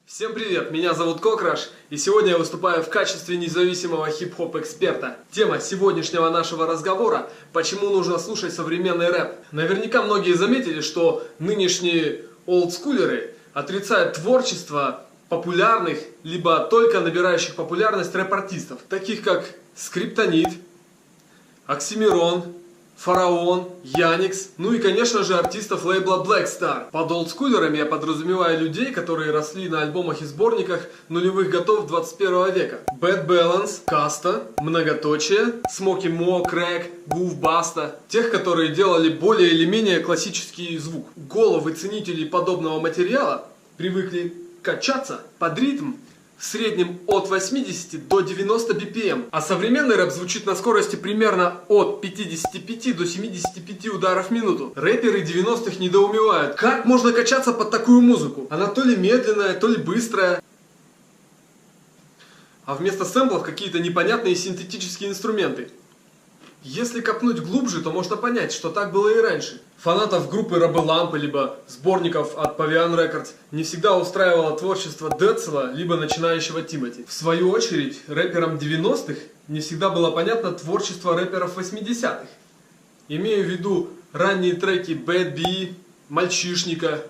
Всем привет, меня зовут Кокраш, и сегодня я выступаю в качестве независимого хип-хоп эксперта. Тема сегодняшнего нашего разговора – почему нужно слушать современный рэп. Наверняка многие заметили, что нынешние олдскулеры отрицают творчество популярных, либо только набирающих популярность рэп-артистов, таких как Скриптонит, Оксимирон, Фараон, Яникс, ну и, конечно же, артистов лейбла Black Star. Под олдскулерами я подразумеваю людей, которые росли на альбомах и сборниках нулевых годов 21 века. Bad Balance, Каста, Многоточие, Смоки Мо, Крэк, Гуф, Баста. Тех, которые делали более или менее классический звук. Головы ценителей подобного материала привыкли качаться под ритм в среднем от 80 до 90 BPM, а современный рэп звучит на скорости примерно от 55 до 75 ударов в минуту. Рэперы 90-х недоумевают, как можно качаться под такую музыку? Она то ли медленная, то ли быстрая. А вместо сэмплов какие-то непонятные синтетические инструменты. Если копнуть глубже, то можно понять, что так было и раньше. Фанатов группы Рабы Лампы, либо сборников от Pavian Records не всегда устраивало творчество Децела, либо начинающего Тимати. В свою очередь, рэперам 90-х не всегда было понятно творчество рэперов 80-х. Имею в виду ранние треки Bad B, Мальчишника,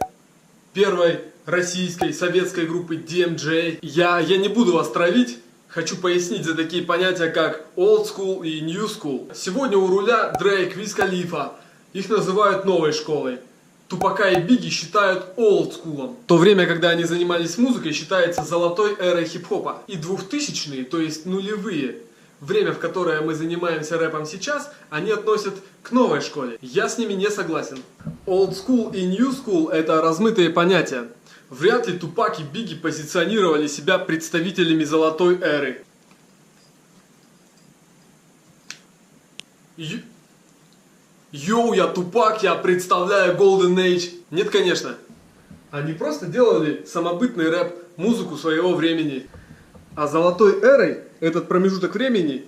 первой российской советской группы DMJ. Я не буду вас травить. Хочу пояснить за такие понятия, как old school и new school. Сегодня у руля Дрейк, Виз Халифа. Их называют новой школой. Тупака и Бигги считают old school. То время, когда они занимались музыкой, считается золотой эрой хип-хопа. И 2000-е, то есть нулевые, время, в которое мы занимаемся рэпом сейчас, они относят к новой школе. Я с ними не согласен. Old school и new school – это размытые понятия. Вряд ли Тупак и Бигги позиционировали себя представителями золотой эры. Йоу, я Тупак, я представляю Golden Age. Нет, конечно. Они просто делали самобытный рэп, музыку своего времени. А золотой эрой этот промежуток времени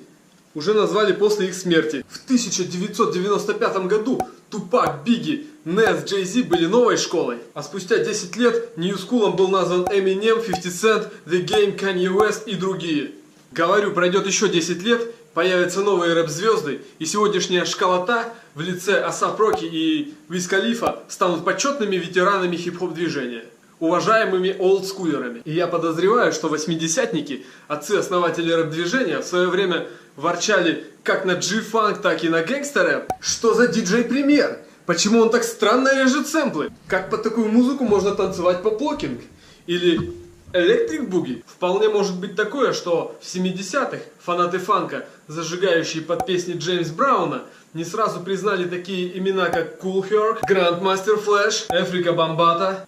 уже назвали после их смерти. В 1995 году Тупак, Бигги, Нэс, Джей Зи были новой школой. А спустя 10 лет New School'ом был назван Eminem, 50 Cent, The Game, Kanye West и другие. Говорю, пройдет еще 10 лет, появятся новые рэп-звезды, и сегодняшняя школота в лице А$АП Роки и Виз Халифа станут почетными ветеранами хип-хоп движения, уважаемыми олдскулерами. И я подозреваю, что восьмидесятники, отцы-основатели рэп-движения, в свое время ворчали как на G-фанк, так и на гэнгстер-рэп. Что за диджей-премьер? Почему он так странно режет сэмплы? Как под такую музыку можно танцевать по плокинг? Или электрик буги? Вполне может быть такое, что в 70-х фанаты фанка, зажигающие под песни Джеймс Брауна, не сразу признали такие имена, как Kool Herc, Grandmaster Flash, Afrika Bambaataa.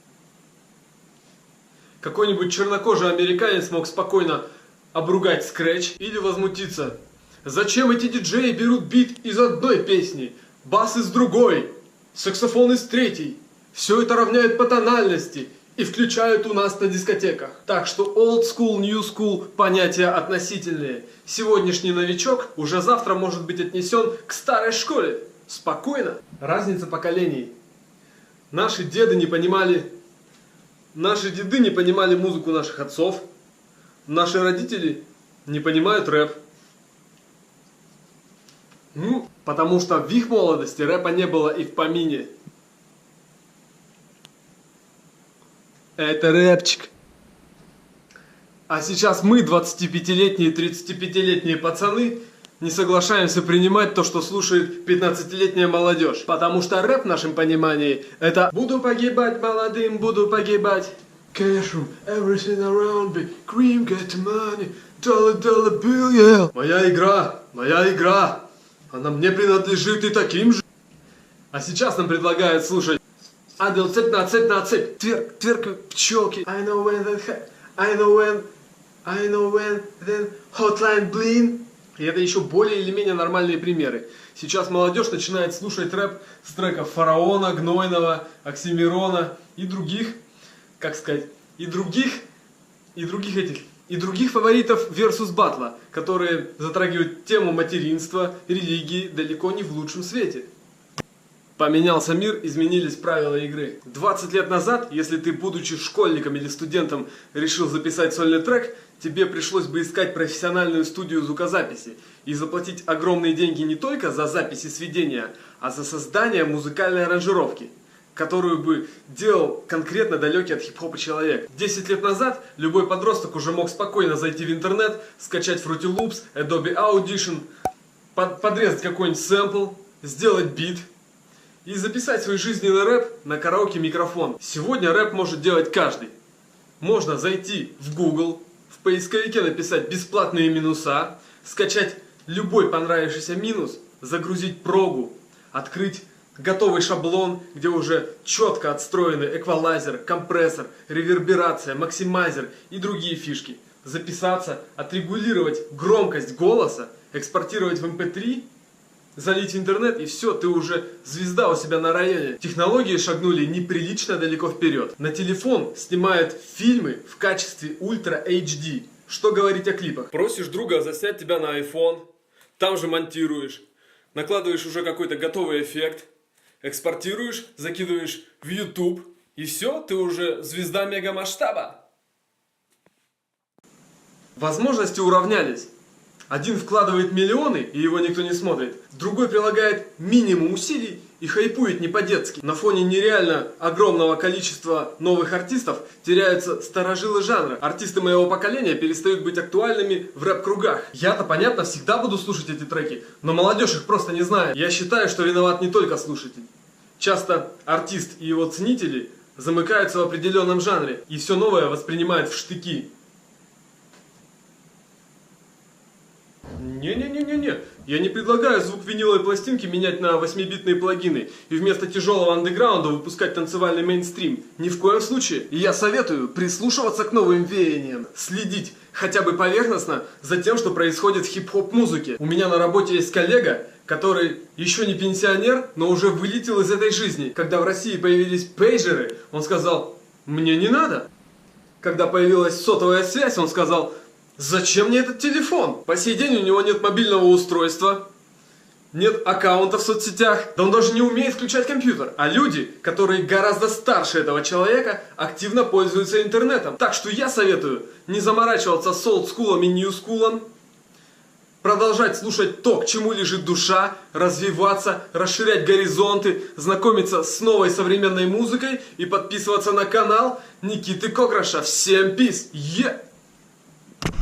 Какой-нибудь чернокожий американец мог спокойно обругать скретч или возмутиться. Зачем эти диджеи берут бит из одной песни, бас из другой, саксофон из третьей? Все это равняют по тональности и включают у нас на дискотеках. Так что old school, new school понятия относительные. Сегодняшний новичок уже завтра может быть отнесен к старой школе. Спокойно. Разница поколений. Наши деды не понимали музыку наших отцов. Наши родители не понимают рэп. Ну, потому что в их молодости рэпа не было и в помине. Это рэпчик. А сейчас мы, 25-летние, 35-летние пацаны, не соглашаемся принимать то, что слушает 15-летняя молодежь. Потому что рэп в нашем понимании это «буду погибать молодым, буду погибать». Cash room, everything around me, cream, get money, dollar bill, yeah. Моя игра, она мне принадлежит и таким же. А сейчас нам предлагают слушать «Адел цепь на цепь, тверк, пчелки». I know when, then hotline bling. И это еще более или менее нормальные примеры. Сейчас молодежь начинает слушать рэп с треков Фараона, Гнойного, Оксимирона и других, как сказать, и других фаворитов versus батла, которые затрагивают тему материнства, религии далеко не в лучшем свете. Поменялся мир, изменились правила игры. 20 лет назад, если ты, будучи школьником или студентом, решил записать сольный трек, тебе пришлось бы искать профессиональную студию звукозаписи и заплатить огромные деньги не только за запись и сведения, а за создание музыкальной аранжировки, которую бы делал конкретно далекий от хип-хопа человек. 10 лет назад любой подросток уже мог спокойно зайти в интернет, скачать Fruity Loops, Adobe Audition, подрезать какой-нибудь сэмпл, сделать бит и записать свой жизненный рэп на караоке-микрофон. Сегодня рэп может делать каждый. Можно зайти в Google, в поисковике написать бесплатные минуса, скачать любой понравившийся минус, загрузить прогу, открыть готовый шаблон, где уже четко отстроены эквалайзер, компрессор, реверберация, максимайзер и другие фишки. Записаться, отрегулировать громкость голоса, экспортировать в MP3, залить в интернет, и все, ты уже звезда у себя на районе. Технологии шагнули неприлично далеко вперед. На телефон снимают фильмы в качестве Ultra HD. Что говорить о клипах? Просишь друга заснять тебя на iPhone, там же монтируешь, накладываешь уже какой-то готовый эффект, экспортируешь, закидываешь в YouTube, и все, ты уже звезда мегамасштаба. Возможности уравнялись. Один вкладывает миллионы, и его никто не смотрит. Другой прилагает минимум усилий и хайпует не по-детски. На фоне нереально огромного количества новых артистов теряются старожилы жанра. Артисты моего поколения перестают быть актуальными в рэп-кругах. Я-то, понятно, всегда буду слушать эти треки, но молодежь их просто не знает. Я считаю, что виноват не только слушатель. Часто артист и его ценители замыкаются в определенном жанре и все новое воспринимают в штыки. Не-не-не-не-не, я не предлагаю звук виниловой пластинки менять на 8-битные плагины и вместо тяжелого андеграунда выпускать танцевальный мейнстрим. Ни в коем случае. И я советую прислушиваться к новым веяниям, следить хотя бы поверхностно за тем, что происходит в хип-хоп музыке. У меня на работе есть коллега, который еще не пенсионер, но уже вылетел из этой жизни. Когда в России появились пейджеры, он сказал: «Мне не надо». Когда появилась сотовая связь, он сказал: «Зачем мне этот телефон?» По сей день у него нет мобильного устройства, нет аккаунта в соцсетях, да он даже не умеет включать компьютер. А люди, которые гораздо старше этого человека, активно пользуются интернетом. Так что я советую не заморачиваться с олдскулом и ньюскулом, продолжать слушать то, к чему лежит душа, развиваться, расширять горизонты, знакомиться с новой современной музыкой и подписываться на канал Никиты Кокраша. Всем пиз!